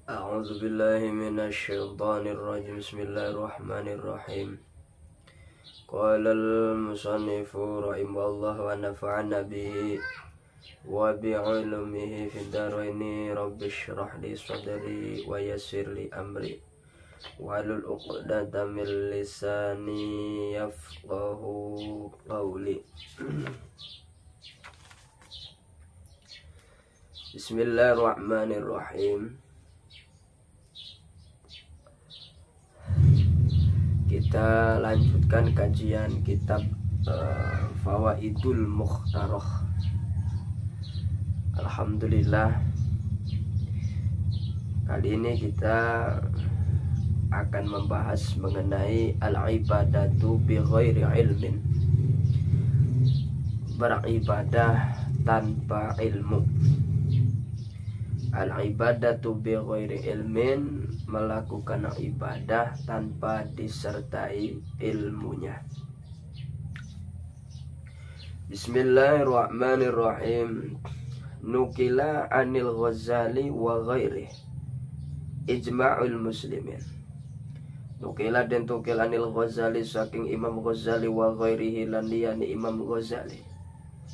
A'udzu billahi minasyaitonir rajim. Bismillahirrahmanirrahim. Qala al-musannifu rahimahullah wa nafa'ana bihi wa bi'ulumihi fid dharaini rabbi shrah li sadri wa yassir li amri wahlul 'uqdatam min lisani yafqahu qawli. Bismillahirrahmanirrahim. Kita lanjutkan kajian kitab Fawaidul Mukhtarah. Alhamdulillah, kali ini kita akan membahas mengenai al-ibadatu bi ghairi ilmin, beribadah tanpa ilmu. Al-ibadatu bi ghairi ilmin, melakukan ibadah tanpa disertai ilmunya. Bismillahirrahmanirrahim. Nukila anil Ghazali wa ghairih ijma'ul muslimin. Nukila dan tukil anil Ghazali saking Imam Ghazali wa ghairihi lan liyani Imam Ghazali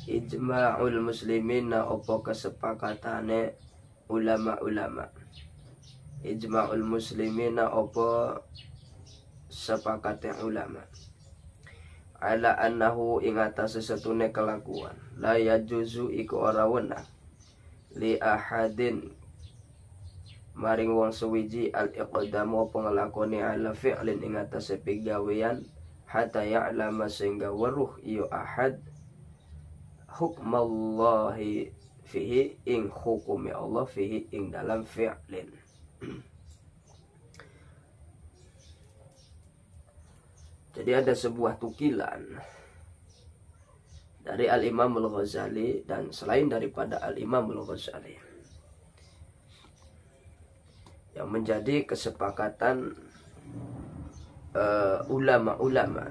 ijma'ul muslimin, na opo kesepakatane ulama-ulama. Ijma'ul muslimina opo sepakatnya ulama ala annahu ing atas sesatune kelakuan la yajuzu iku ora wenang li ahadin maring wong sewiji al iqdamu opo ngelakoni ala fi'lin ing atas pegawean hatta ya'lama sehingga weruh iyo ahad hukmallahi fihi ing hukumi Allah fihi ing dalam fi'lin. Jadi ada sebuah tukilan dari Al-Imam Al-Ghazali dan selain daripada Al-Imam Al-Ghazali yang menjadi kesepakatan ulama-ulama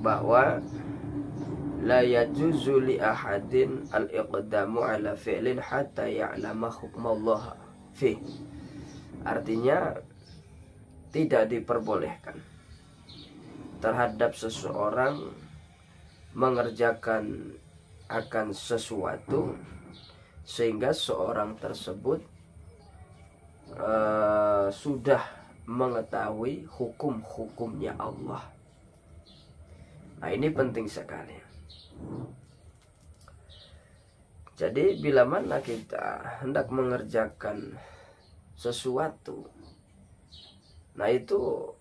bahwa la yajuzu li ahadin al-iqdamu ala fi'lin hatta ya'lama hukmallah fi. Artinya tidak diperbolehkan terhadap seseorang mengerjakan akan sesuatu sehingga seorang tersebut sudah mengetahui hukum-hukumnya Allah. Nah, ini penting sekali. Jadi bila mana kita hendak mengerjakan sesuatu, nah itu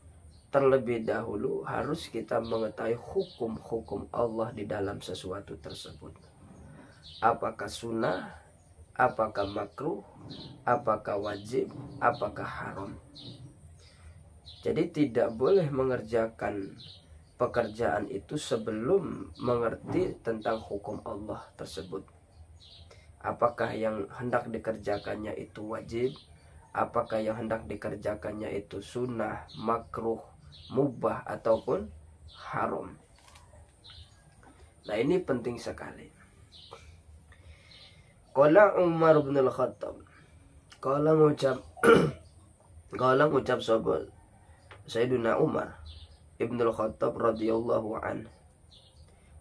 terlebih dahulu harus kita mengetahui hukum-hukum Allah di dalam sesuatu tersebut. Apakah sunnah, apakah makruh, apakah wajib, apakah haram. Jadi tidak boleh mengerjakan pekerjaan itu sebelum mengerti tentang hukum Allah tersebut. Apakah yang hendak dikerjakannya itu wajib, apakah yang hendak dikerjakannya itu sunnah, makruh, mubah ataupun haram. Nah, ini penting sekali. Qala Umar bin Al-Khattab, qala ngucap sahabat Sayyidina Umar Ibn Al-Khattab radhiyallahu anhu.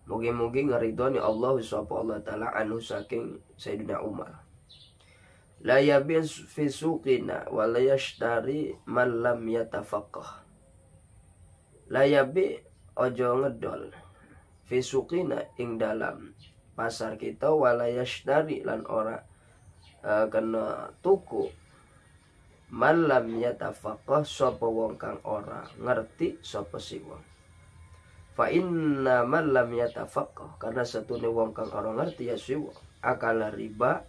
Mugi-mugi ngaridhani Allah subhanahu wa ta'ala anhu saking Sayyidina Umar. La yabi fi suqina wa la yashtari man lam yatafaqqah. La yabi ojo ngedol fi suqina ing dalam pasar kita wa la yashtari lan ora kena tuku man lam yatafaqqah sapa wong kang ora ngerti sapa si wong. Fa inna man lam yatafaqqah, karena satune wong kang ora ngerti ya si wong akala riba,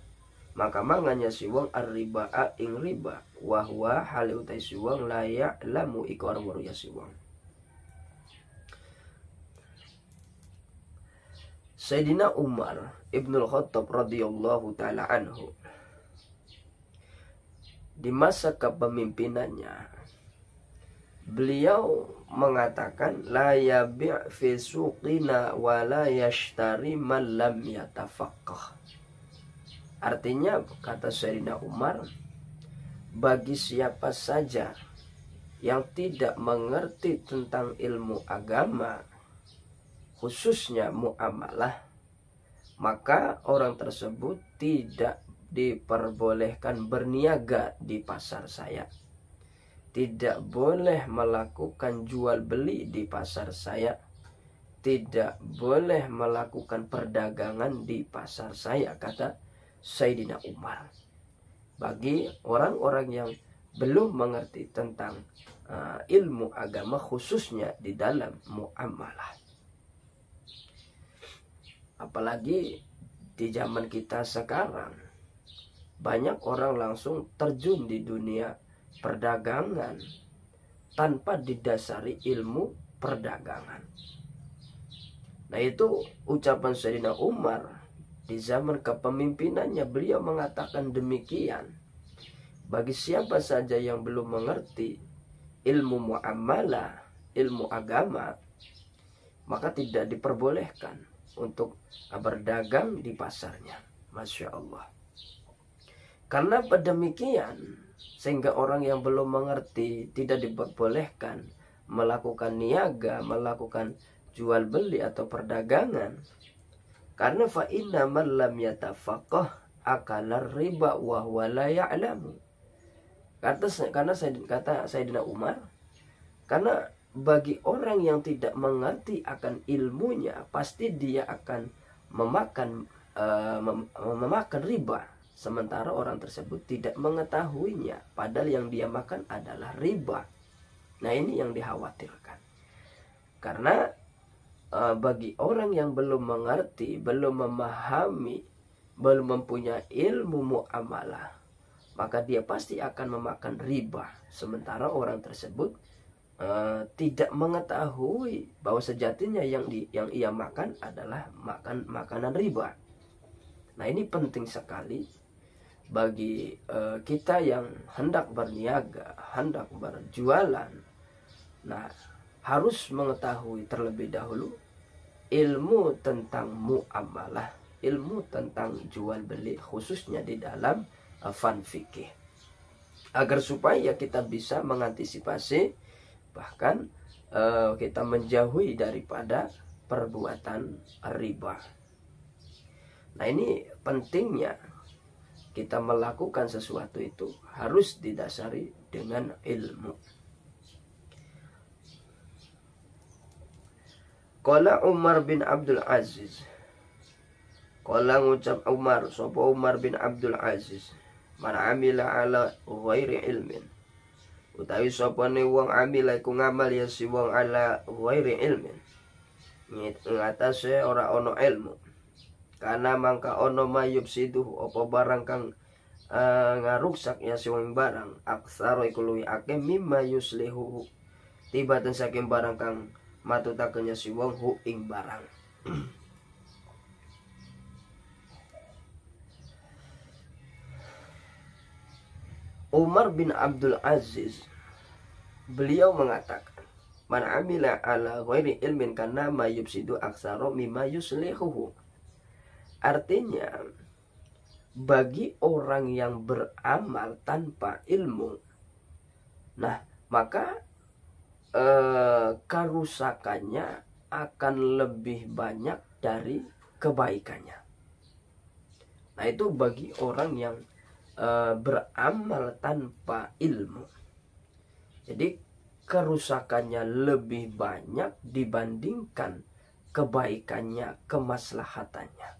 maka manganya si wong ar-riba ing riba wa huwa hal utai si wong la ya'lamu iku ora weruh ya si wong. Sayyidina Umar Ibnul Khattab radhiyallahu taala anhu di masa kepemimpinannya beliau mengatakan la yabi' fi suqina wa la yashtari man lam yatafaqqah. Artinya kata Sayyidina Umar, bagi siapa saja yang tidak mengerti tentang ilmu agama, khususnya muamalah, maka orang tersebut tidak diperbolehkan berniaga di pasar saya. Tidak boleh melakukan jual beli di pasar saya. Tidak boleh melakukan perdagangan di pasar saya, kata Sayyidina Umar. Bagi orang-orang yang belum mengerti tentang ilmu agama, khususnya di dalam muamalah. Apalagi di zaman kita sekarang, banyak orang langsung terjun di dunia perdagangan tanpa didasari ilmu perdagangan. Nah, itu ucapan Sayyidina Umar di zaman kepemimpinannya. Beliau mengatakan demikian. Bagi siapa saja yang belum mengerti ilmu muamalah, ilmu agama, maka tidak diperbolehkan untuk berdagang di pasarnya. Masya Allah. Karena demikian, sehingga orang yang belum mengerti tidak diperbolehkan melakukan niaga, melakukan jual beli atau perdagangan. Karena fa inna man lam yatafaqah akala riba wa huwa la ya'lamu. Kata Sayyidina Umar, karena bagi orang yang tidak mengerti akan ilmunya, pasti dia akan memakan riba. Sementara orang tersebut tidak mengetahuinya, padahal yang dia makan adalah riba. Nah, ini yang dikhawatirkan. Karena bagi orang yang belum mengerti, belum memahami, belum mempunyai ilmu muamalah, maka dia pasti akan memakan riba. Sementara orang tersebut tidak mengetahui bahwa sejatinya yang ia makan adalah makanan riba. Nah, ini penting sekali bagi kita yang hendak berniaga, hendak berjualan. Nah, harus mengetahui terlebih dahulu ilmu tentang muamalah, ilmu tentang jual beli, khususnya di dalam fan fikih, agar supaya kita bisa mengantisipasi, bahkan kita menjauhi daripada perbuatan riba. Nah, ini pentingnya kita melakukan sesuatu itu harus didasari dengan ilmu. Qala Umar bin Abdul Aziz. Qala ngucap Umar, sapa Umar bin Abdul Aziz, man amila ala ghairi ilmin. Utawi sapane wong amila iku ngamal ya si wong ala ghairi ilmin. Ngatase ora ono ilmu. Karena mangka ono mayub siduh apa barang kang ngaruksak ya si wong barang aksaro iku luwih akeh mimma yuslihu tibatan saking barang kang matutaken si wong hu ing barang. Umar bin Abdul Aziz, beliau mengatakan, man amila ala ghairi ilmin kana ma yufsidu aksaro mimma yuslihu. Artinya, bagi orang yang beramal tanpa ilmu, nah maka kerusakannya akan lebih banyak dari kebaikannya. Nah, itu bagi orang yang beramal tanpa ilmu. Jadi kerusakannya lebih banyak dibandingkan kebaikannya, kemaslahatannya.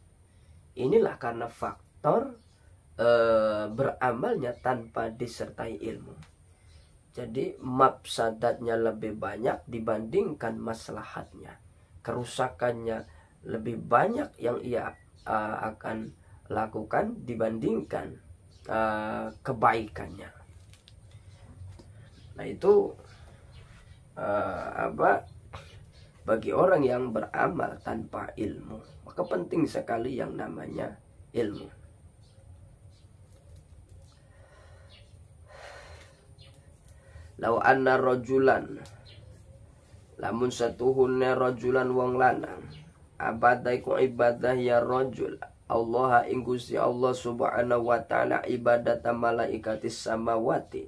Inilah karena faktor beramalnya tanpa disertai ilmu. Jadi mafsadatnya lebih banyak dibandingkan maslahatnya. Kerusakannya lebih banyak yang ia akan lakukan dibandingkan kebaikannya. Nah, itu bagi orang yang beramal tanpa ilmu, maka penting sekali yang namanya ilmu. Lau anna rajulan, lamun satuhunna rajulan wong lanang, abadaiku ibadah ya rajul, Allah ing Gusti Allah subhanahu wa ta'ala ibadata malaikatis samawati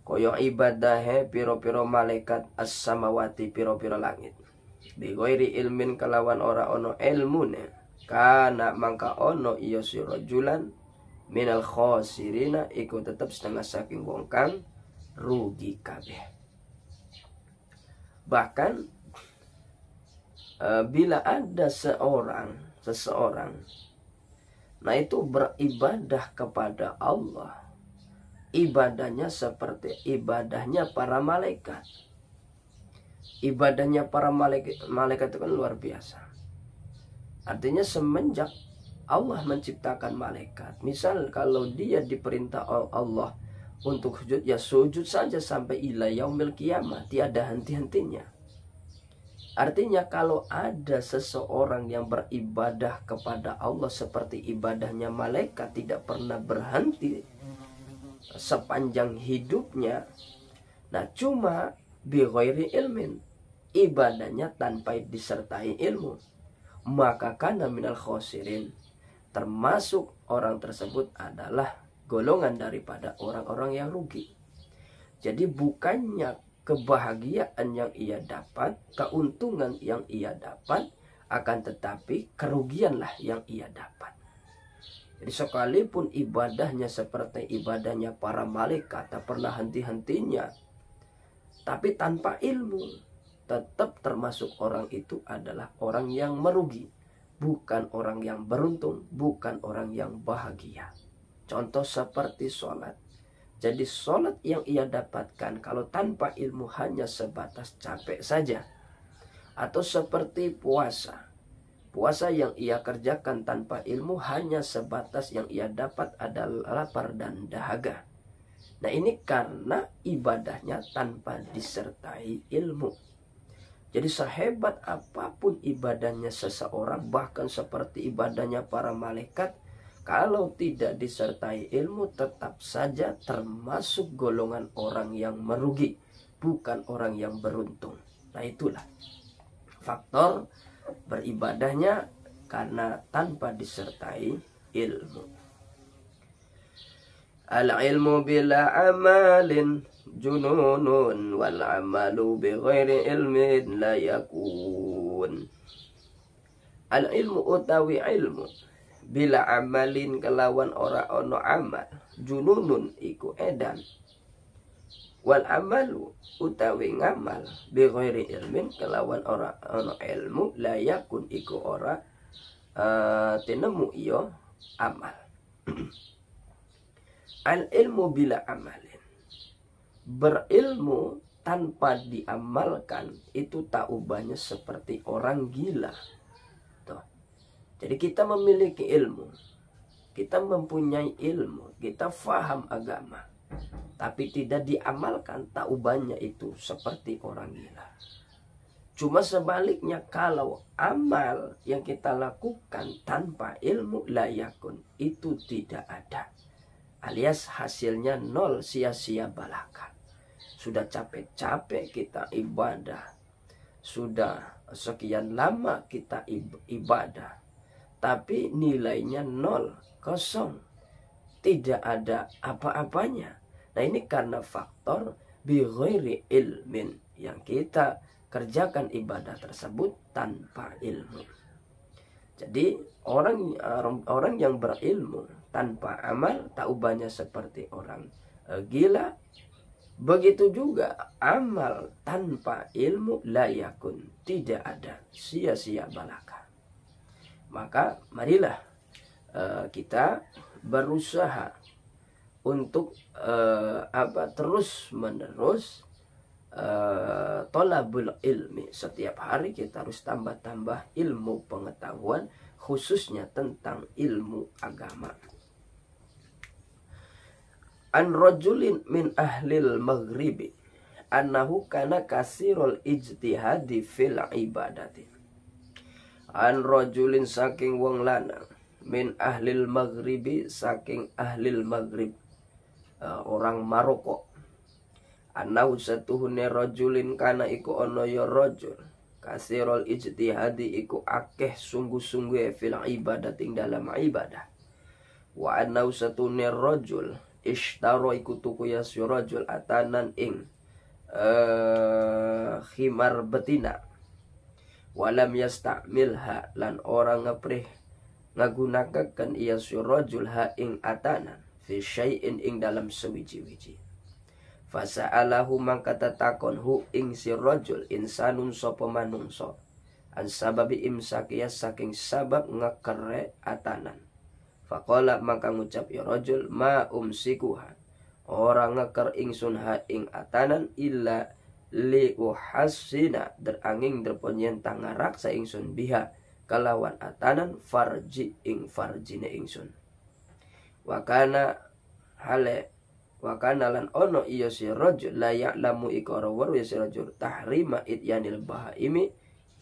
koyo ibadahe piro-piro malaikat as-samawati piro-piro langit bi ghairi ilmin kelawan ora ono ilmune kana mangka ono iya si rajulan minal khosirina iku tetep setengah saking wong kang rugi kabeh. Bahkan bila ada seseorang nah itu beribadah kepada Allah, ibadahnya seperti ibadahnya para malaikat. Ibadahnya para malaikat itu kan luar biasa. Artinya semenjak Allah menciptakan malaikat, misal kalau dia diperintah Allah untuk sujud, ya sujud saja sampai ila yaumil qiyamah, tiada henti-hentinya. Artinya kalau ada seseorang yang beribadah kepada Allah seperti ibadahnya malaikat, tidak pernah berhenti sepanjang hidupnya, nah cuma bi ghairi ilmin, ibadahnya tanpa disertai ilmu, maka kana minal khosirin, termasuk orang tersebut adalah golongan daripada orang-orang yang rugi. Jadi bukannya kebahagiaan yang ia dapat, keuntungan yang ia dapat, akan tetapi kerugianlah yang ia dapat. Jadi sekalipun ibadahnya seperti ibadahnya para malaikat, tak pernah henti-hentinya, tapi tanpa ilmu, tetap termasuk orang itu adalah orang yang merugi, bukan orang yang beruntung, bukan orang yang bahagia. Contoh seperti sholat. Jadi sholat yang ia dapatkan kalau tanpa ilmu hanya sebatas capek saja. Atau seperti puasa. Puasa yang ia kerjakan tanpa ilmu hanya sebatas yang ia dapat adalah lapar dan dahaga. Nah ini karena ibadahnya tanpa disertai ilmu. Jadi sehebat apapun ibadahnya seseorang, bahkan seperti ibadahnya para malaikat, kalau tidak disertai ilmu tetap saja termasuk golongan orang yang merugi, bukan orang yang beruntung. Nah itulah faktor beribadahnya karena tanpa disertai ilmu. Al-ilmu bila amalin jununun wal amalu bi ghairi ilmin la yakun. Al-ilmu utawi ilmu bila amalin kelawan ora ono amal, jununun iku edan, wal amalu utawi ngamal bi ghairi ilmin kelawan ora ono ilmu, la yakun iku ora tinemu iyo amal. Al ilmu bila amalin, berilmu tanpa diamalkan itu tak ubahnya seperti orang gila. Jadi kita memiliki ilmu, kita mempunyai ilmu, kita faham agama, tapi tidak diamalkan, tak ubahnya itu seperti orang gila. Cuma sebaliknya, kalau amal yang kita lakukan tanpa ilmu, la yakun, itu tidak ada. Alias hasilnya nol, sia-sia balaka. Sudah capek-capek kita ibadah, sudah sekian lama kita ibadah, tapi nilainya nol, kosong, tidak ada apa-apanya. Nah ini karena faktor bi ghairi ilmin, yang kita kerjakan ibadah tersebut tanpa ilmu. Jadi orang yang berilmu tanpa amal tak ubahnya seperti orang gila. Begitu juga amal tanpa ilmu la yakun, tidak ada, sia-sia balaka. Maka marilah kita berusaha untuk terus menerus tolabul ilmi. Setiap hari kita harus tambah-tambah ilmu pengetahuan, khususnya tentang ilmu agama. An rajulin min ahlil maghribi annahu kana kasirul ijtihadi fil ibadati. An rajulin saking wong lanang min ahlil maghribi saking ahlil maghrib, orang Maroko. Annahu satuhune rajulin kana iku ana ya rajul kasirul ijtihadi iku akeh sungguh-sungguh fil ibadah ing dalam ibadah. Wa anau satune rajul ishtaro iku tuku ya si rajul atanan ing khimar betina. Walam yastamilha lan orang ngeprih ngagunakaken iya si rajul ha ing atanan fi syai'in ing dalam sewiji-wiji. Fasa'alahu mangka tatakon hu ing si rajul insanun sapa manungsa an sababi imsakiya saking sabab ngekere atanan. Faqala maka ngucap ya rajul ma umsikuha orang ngeker ingsun ha ing atanan illa li uhassina deranging derponyen tangarak sa ingsun biha kalawan atanan farji ing farjine ingsun. Wakana hale wakana lan ono iya si rajul la ya'lamu ikara waru ya si rajul tahrima ityanil bahaimi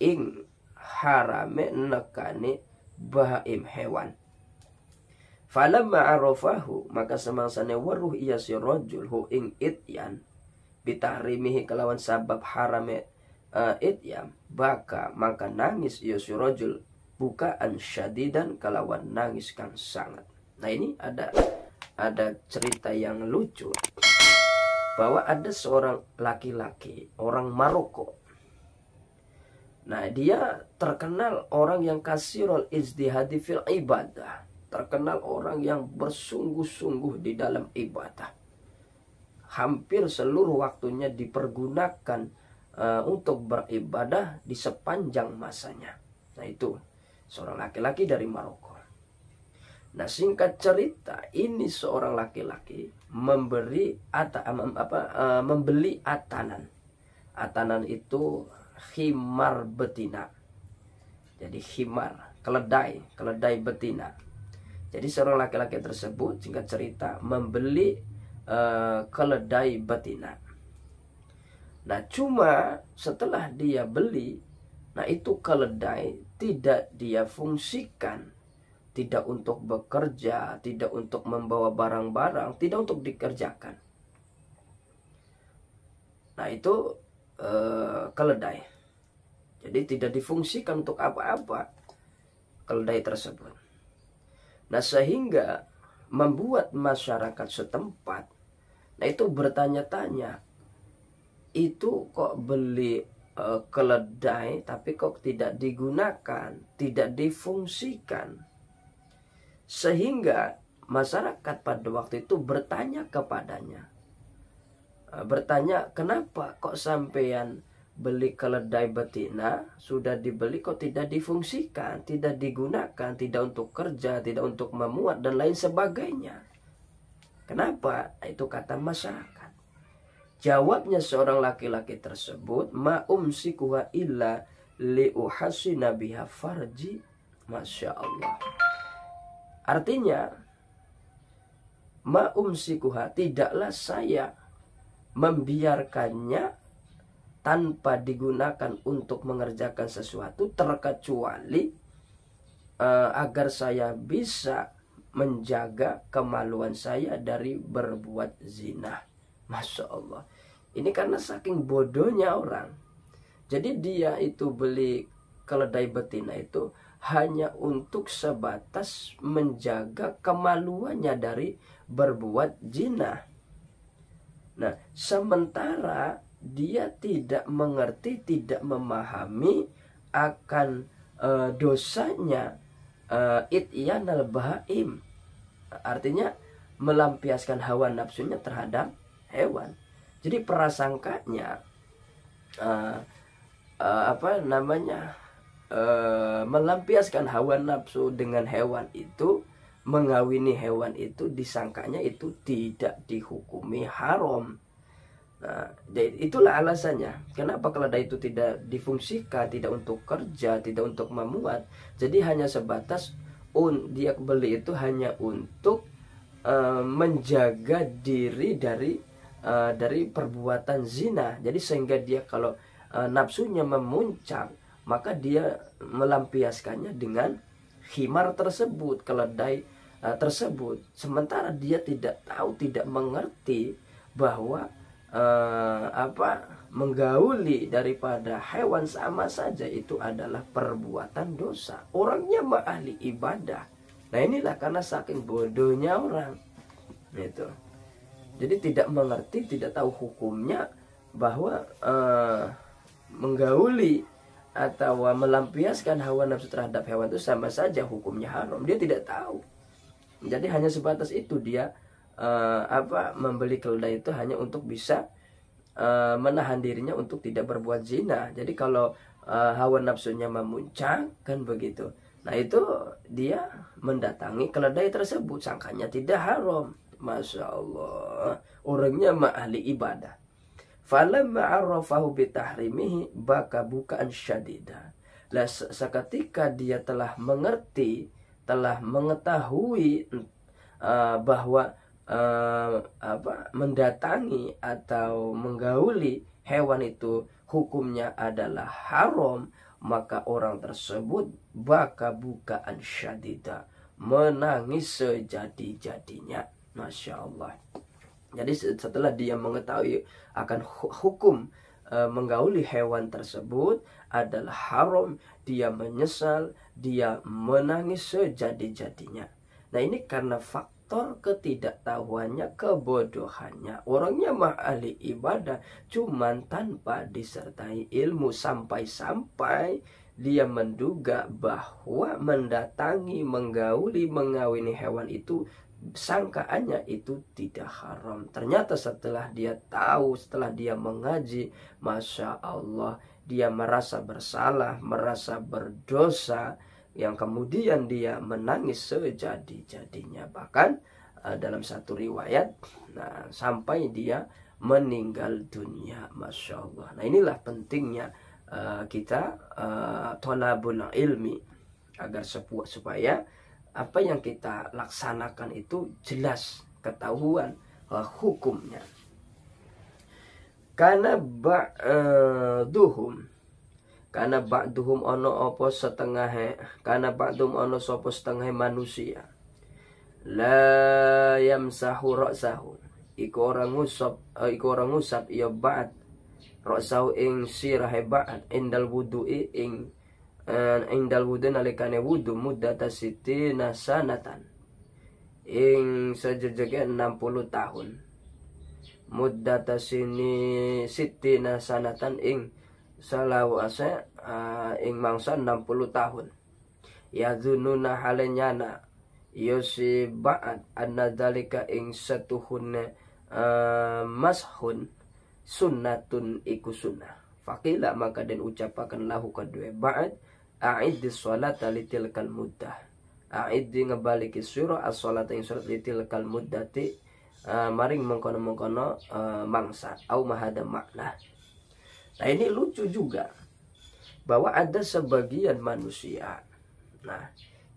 ing harame nekane bahaim hewan. Falamma arafahu maka semangsane weruh iya si rajul hu ing ityan bitahrimihi kelawan sabab harame ityam baka maka nangis iya si rajul bukaan syadidan kelawan nangis kang sangat. Nah ini ada cerita yang lucu bahwa ada seorang laki-laki orang Maroko. Nah dia terkenal orang yang kasirul ijtihadi fil ibadah, terkenal orang yang bersungguh-sungguh di dalam ibadah. Hampir seluruh waktunya dipergunakan untuk beribadah di sepanjang masanya. Nah itu seorang laki-laki dari Maroko. Nah singkat cerita, ini seorang laki-laki membeli atanan. Atanan itu khimar betina. Jadi khimar, keledai betina. Jadi seorang laki-laki tersebut singkat cerita membeli keledai betina. Nah cuma setelah dia beli, nah itu keledai tidak dia fungsikan, tidak untuk bekerja, tidak untuk membawa barang-barang, tidak untuk dikerjakan. Nah itu keledai. Jadi tidak difungsikan untuk apa-apa keledai tersebut. Nah sehingga membuat masyarakat setempat, nah itu bertanya-tanya, itu kok beli keledai tapi kok tidak digunakan, tidak difungsikan. Sehingga masyarakat pada waktu itu bertanya kepadanya, bertanya kenapa kok sampean beli keledai betina, sudah dibeli kok tidak difungsikan, tidak digunakan, tidak untuk kerja, tidak untuk memuat dan lain sebagainya. Kenapa? Itu kata masyarakat. Jawabnya seorang laki-laki tersebut, ma umsikuha illa liuhasina biha farji. Masya Allah. Artinya, ma umsikuha, tidaklah saya membiarkannya tanpa digunakan untuk mengerjakan sesuatu terkecuali agar saya bisa menjaga kemaluan saya dari berbuat zina. Masya Allah. Ini karena saking bodohnya orang. Jadi dia itu beli keledai betina itu hanya untuk sebatas menjaga kemaluannya dari berbuat zina. Nah, sementara dia tidak mengerti, tidak memahami akan dosanya ityanal bahaim. Artinya melampiaskan hawa nafsunya terhadap hewan. Jadi prasangkanya melampiaskan hawa nafsu dengan hewan itu, mengawini hewan itu, disangkanya itu tidak dihukumi haram. Nah, itulah alasannya kenapa keledai itu tidak difungsikan, tidak untuk kerja, tidak untuk memuat. Jadi hanya sebatas dia beli itu hanya untuk menjaga diri dari perbuatan zina. Jadi sehingga dia kalau nafsunya memuncak, maka dia melampiaskannya dengan khimar tersebut, keledai tersebut. Sementara dia tidak tahu, tidak mengerti bahwa menggauli daripada hewan sama saja itu adalah perbuatan dosa. Orangnya mah ahli ibadah. Nah inilah karena saking bodohnya orang itu. Jadi tidak mengerti, tidak tahu hukumnya bahwa menggauli atau melampiaskan hawa nafsu terhadap hewan itu sama saja hukumnya haram. Dia tidak tahu. Jadi hanya sebatas itu dia membeli keledai itu hanya untuk bisa menahan dirinya untuk tidak berbuat zina. Jadi kalau hawa nafsunya memuncak kan begitu. Nah itu dia mendatangi keledai tersebut, sangkanya tidak haram. Masya Allah, orangnya mah ahli ibadah. Falamma arrafahu bitahrimihi baka bukaan syadida. Lah seketika dia telah mengerti, telah mengetahui bahwa mendatangi atau menggauli hewan itu hukumnya adalah haram, maka orang tersebut baka bukaan syadida, menangis sejadi-jadinya. Masya Allah. Jadi setelah dia mengetahui akan hukum menggauli hewan tersebut adalah haram, dia menyesal, dia menangis sejadi-jadinya. Nah ini karena faktor ketidaktahuannya, kebodohannya. Orangnya mah ahli ibadah, cuman tanpa disertai ilmu, sampai-sampai dia menduga bahwa mendatangi, menggauli, mengawini hewan itu sangkaannya itu tidak haram. Ternyata setelah dia tahu, setelah dia mengaji, Masya Allah, dia merasa bersalah, merasa berdosa, yang kemudian dia menangis sejadi-jadinya. Bahkan dalam satu riwayat, sampai dia meninggal dunia. Masya Allah. Nah inilah pentingnya kita thalabul ilmi, agar supaya apa yang kita laksanakan itu jelas ketahuan hukumnya. Karena ba'duhum ono opo setengah, karena ba'dum ono sopo setengah manusia la yamsahu ra'sahu, iku orang ngusap ya ba'd ra'sahu ing sirahe ba'd indal wudu'i ing indal wudu nalikane wudu muddata sitina sanatan ing sejejege 60 tahun, muddata sitina sanatan ing salawase ing mangsa 60 tahun. Ya dzununa halenyana yosi ba'd anna dzalika ing satuhun mashun sunnatun iku sunnah. Faqila maka den ucapaken lahu kadue ba'd a'id sholata litilkal muddah, a'id ngebaliki surah as-sholata ing surat litilkal muddati maring mengkono-mengkono mangsa au mahada makna. Nah ini lucu juga bahwa ada sebagian manusia, nah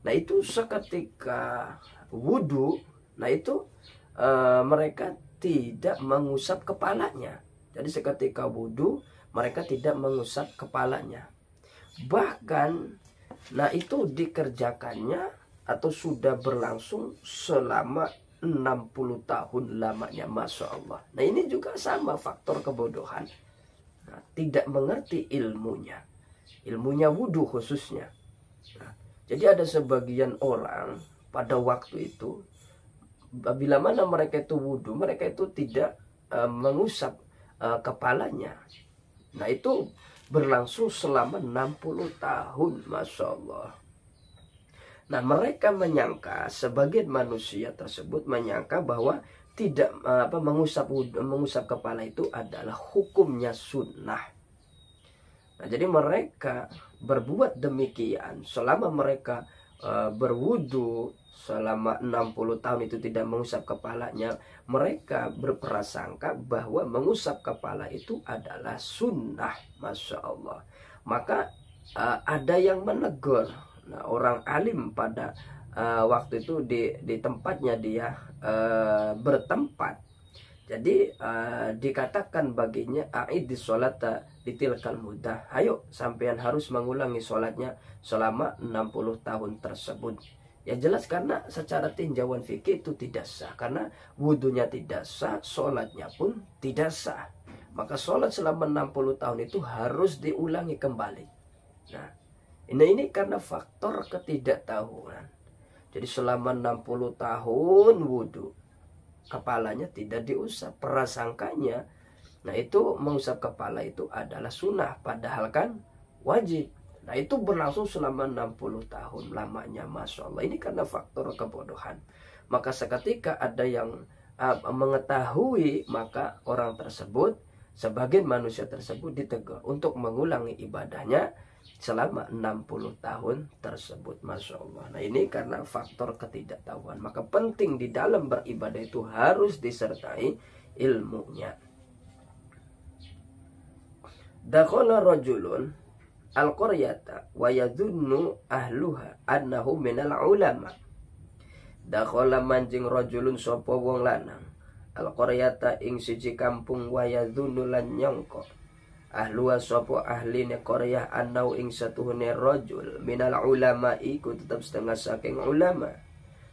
itu seketika wudu, nah itu mereka tidak mengusap kepalanya. Jadi seketika wudu mereka tidak mengusap kepalanya. Bahkan nah itu dikerjakannya atau sudah berlangsung selama 60 tahun lamanya. Masya Allah. Nah ini juga sama faktor kebodohan. Nah, tidak mengerti ilmunya wudu khususnya. Nah, jadi ada sebagian orang pada waktu itu, bila mana mereka itu wudu, mereka itu tidak mengusap kepalanya. Nah itu berlangsung selama 60 tahun. Masya Allah. Nah mereka menyangka, sebagian manusia tersebut menyangka bahwa tidak mengusap kepala itu adalah hukumnya sunnah. Nah jadi mereka berbuat demikian selama mereka berwudu selama 60 tahun itu tidak mengusap kepalanya. Mereka berprasangka bahwa mengusap kepala itu adalah sunnah. Masya Allah. Maka ada yang menegur. Nah, orang alim pada waktu itu di tempatnya dia bertempat. Jadi dikatakan baginya a'id sholata ditilkal mudah. Ayo sampean harus mengulangi sholatnya selama 60 tahun tersebut. Ya jelas karena secara tinjauan fikih itu tidak sah. Karena wudhunya tidak sah, sholatnya pun tidak sah. Maka sholat selama 60 tahun itu harus diulangi kembali. Nah, ini karena faktor ketidaktahuan. Jadi selama 60 tahun wudhu, kepalanya tidak diusap. Prasangkanya, nah itu mengusap kepala itu adalah sunnah. Padahal kan wajib. Nah itu berlangsung selama 60 tahun lamanya, Masya Allah. Ini karena faktor kebodohan. Maka seketika ada yang mengetahui, maka orang tersebut, sebagian manusia tersebut ditegur untuk mengulangi ibadahnya selama 60 tahun tersebut, Masya Allah. Nah ini karena faktor ketidaktahuan. Maka penting di dalam beribadah itu harus disertai ilmunya. Dakhala rajulun al-qaryata wa yadhunnu ahluha annahu minal ulama. Dakhala manjing rajulun sapa wong lanang al-qaryata ing siji kampung wa yadhunnu lan nyangka ahluha sapa ahline qaryah annahu ing satuhune rajul minal ulama iku tetap setengah saking ulama.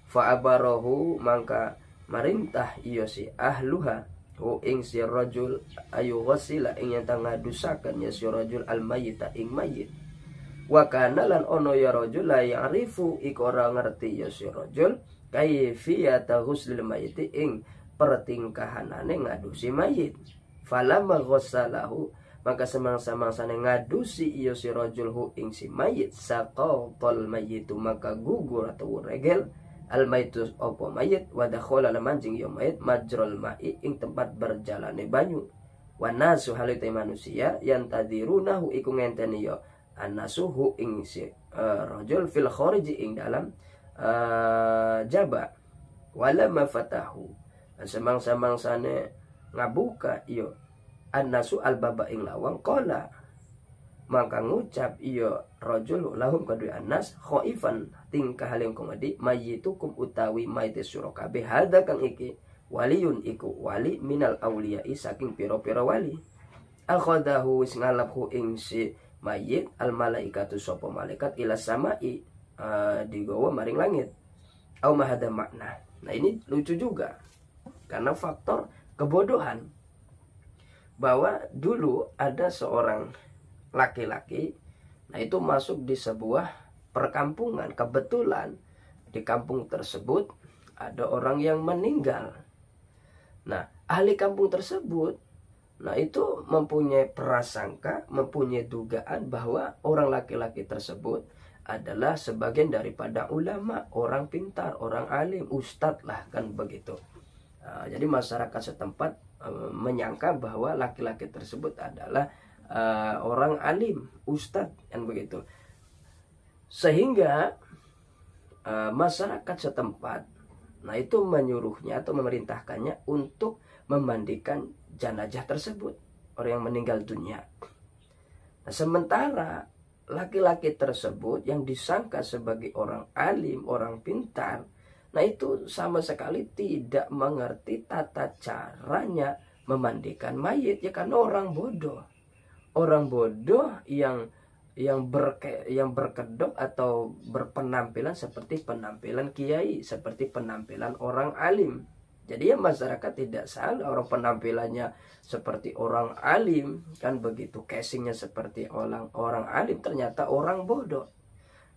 Fa abarahu mangka marintah iya si ahluha ing si rajul ayu ghasila ing yen ngadusaken ya si rajul al mayyita ing mayit. Wa kana lan ono ya rajul la ya'rifu iku ora ngerti ya si rajul kaifiyata ghuslil mayyit ing pertingkahanane ngadusi mayit. Falamma ghassalahu maka semangsa-mangsane ngadusi ya si rajul hu ing si mayit saqatal mayyitu maka gugur atau regel al maitu opo mayit wa dakhala lamanjing ya mayit majral mai ing tempat berjalane banyu wa nasu halite manusia yang tadirunahu iku ngenteni ya annasuhu ing si rajul fil kharij ing dalam jaba wala mafatahu semang-samangsane ngabuka ya annasu al baba ing lawang qala maka ngucap iya rajul lahum kadui annas khaifan tingkah haling komedi mayyitukum utawi mayit sira kabeh hadza kang iki waliyun iku wali minal auliya saking pira-pira wali akhadahu wis ngalaphu ing si mayit al malaikatu sapa malaikat ila samai digawa maring langit au mahada makna. Nah ini lucu juga karena faktor kebodohan bahwa dulu ada seorang laki-laki, nah itu masuk di sebuah perkampungan. Kebetulan di kampung tersebut ada orang yang meninggal. Nah ahli kampung tersebut, nah itu mempunyai prasangka, mempunyai dugaan bahwa orang laki-laki tersebut adalah sebagian daripada ulama, orang pintar, orang alim, ustadz lah kan begitu. Nah, jadi masyarakat setempat menyangka bahwa laki-laki tersebut adalah orang alim, ustadz kan begitu. Sehingga masyarakat setempat, nah itu menyuruhnya atau memerintahkannya untuk memandikan jenazah tersebut, orang yang meninggal dunia. Nah, sementara laki-laki tersebut yang disangka sebagai orang alim, orang pintar, nah itu sama sekali tidak mengerti tata caranya memandikan mayit, ya karena orang bodoh. Orang bodoh yang berkedok atau berpenampilan seperti penampilan kiai, seperti penampilan orang alim. Jadi ya masyarakat tidak salah orang penampilannya seperti orang alim kan begitu, casingnya seperti orang alim, ternyata orang bodoh.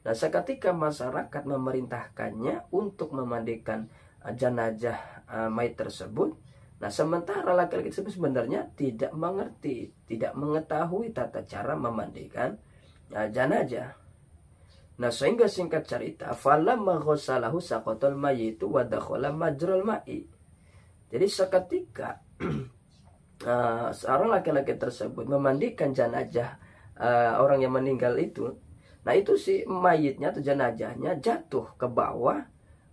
Nah seketika masyarakat memerintahkannya untuk memandikan jenazah mayit tersebut, nah sementara laki-laki tersebut sebenarnya tidak mengerti, tidak mengetahui tata cara memandikan jenazah. Nah sehingga singkat cerita, falamma ghassalahu saqatal mayyitu wa dakhala majral ma'i. Jadi seketika seorang laki-laki tersebut memandikan jenazah orang yang meninggal itu, nah itu si mayitnya atau jenazahnya jatuh ke bawah.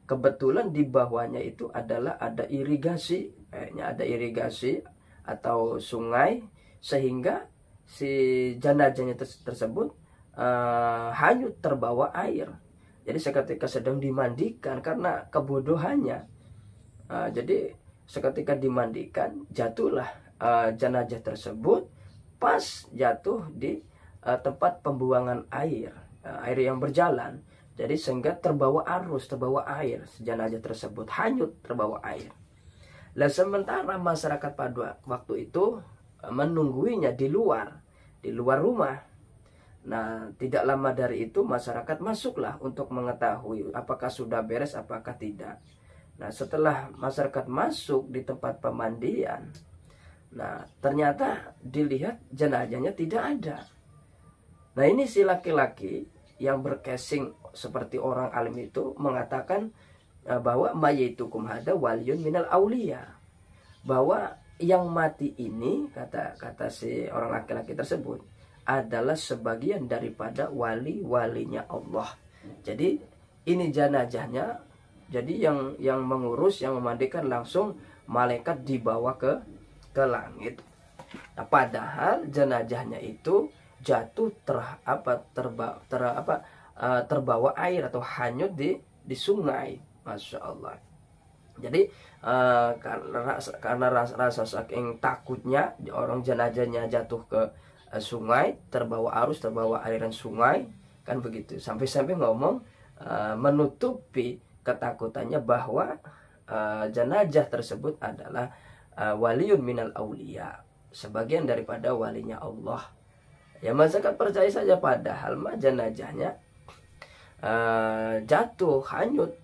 Kebetulan di bawahnya itu adalah ada irigasi, ada irigasi atau sungai, sehingga si jenazahnya tersebut hanyut terbawa air. Jadi seketika sedang dimandikan karena kebodohannya, jadi seketika dimandikan jatuhlah jenazah tersebut pas jatuh di tempat pembuangan air yang berjalan. Jadi sehingga terbawa arus, terbawa air, jenazah tersebut hanyut terbawa air. Lah sementara masyarakat pada waktu itu menungguinya di luar rumah. Nah, tidak lama dari itu masyarakat masuklah untuk mengetahui apakah sudah beres, apakah tidak. Nah, setelah masyarakat masuk di tempat pemandian, nah ternyata dilihat jenazahnya tidak ada. Nah, ini si laki-laki yang berkesing seperti orang alim itu mengatakan bahwa mayitukum hada waliyun minal aulia, bahwa yang mati ini, kata si orang laki-laki tersebut, adalah sebagian daripada wali-walinya Allah. Jadi ini jenazahnya, jadi yang mengurus, yang memandikan langsung malaikat dibawa ke langit. Nah, padahal jenazahnya itu jatuh terbawa air atau hanyut di sungai. Masya Allah. Jadi karena rasa saking takutnya orang jenazahnya jatuh ke sungai, terbawa arus, terbawa aliran sungai, kan begitu. Sampai-sampai ngomong menutupi ketakutannya bahwa jenazah tersebut adalah waliun minal aulia, sebagian daripada walinya Allah. Ya masyarakat percaya saja, padahal mah jenazahnya jatuh, hanyut,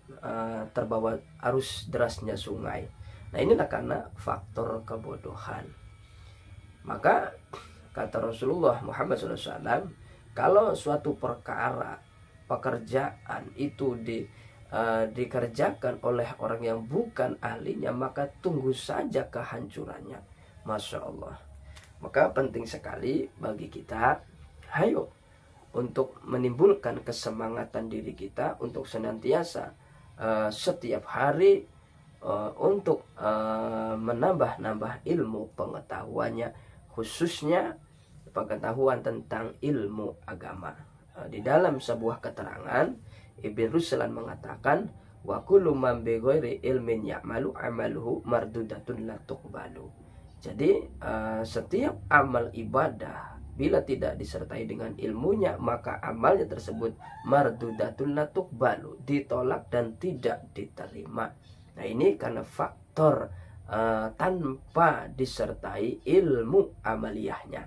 terbawa arus derasnya sungai. Nah, inilah karena faktor kebodohan. Maka kata Rasulullah Muhammad SAW, kalau suatu perkara, pekerjaan itu dikerjakan oleh orang yang bukan ahlinya, maka tunggu saja kehancurannya. Masya Allah. Maka penting sekali bagi kita, hayo, untuk menimbulkan kesemangatan diri kita untuk senantiasa setiap hari untuk menambah ilmu pengetahuannya, khususnya pengetahuan tentang ilmu agama. Di dalam sebuah keterangan, Ibn Ruslan mengatakan, wa kullu man bi ghairi ilmin ya'malu amaluhu mardudatun la tuqbalu. Jadi setiap amal ibadah bila tidak disertai dengan ilmunya, maka amalnya tersebut mardudatun la tuqbalu, ditolak dan tidak diterima. Nah, ini karena faktor tanpa disertai ilmu amaliyahnya.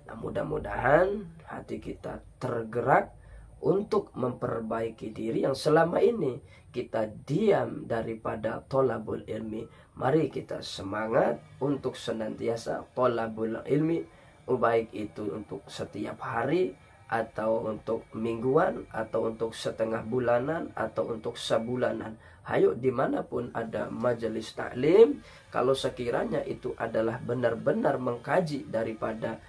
Nah, mudah-mudahan hati kita tergerak untuk memperbaiki diri yang selama ini kita diam daripada tolabul ilmi. Mari kita semangat untuk senantiasa tolabul ilmi, baik itu untuk setiap hari, atau untuk mingguan, atau untuk setengah bulanan, atau untuk sebulanan. Hayo, dimanapun ada majelis taklim, kalau sekiranya itu adalah benar-benar mengkaji daripada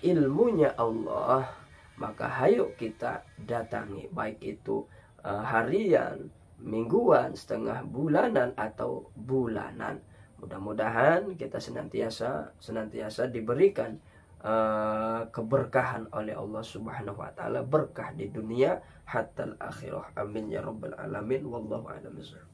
ilmunya Allah, maka hayo kita datangi, baik itu harian, mingguan, setengah bulanan, atau bulanan. Mudah-mudahan kita senantiasa diberikan keberkahan oleh Allah Subhanahu wa taala, berkah di dunia hatta akhirah. Amin ya rabbal alamin. Wallahu a'lam bishawab.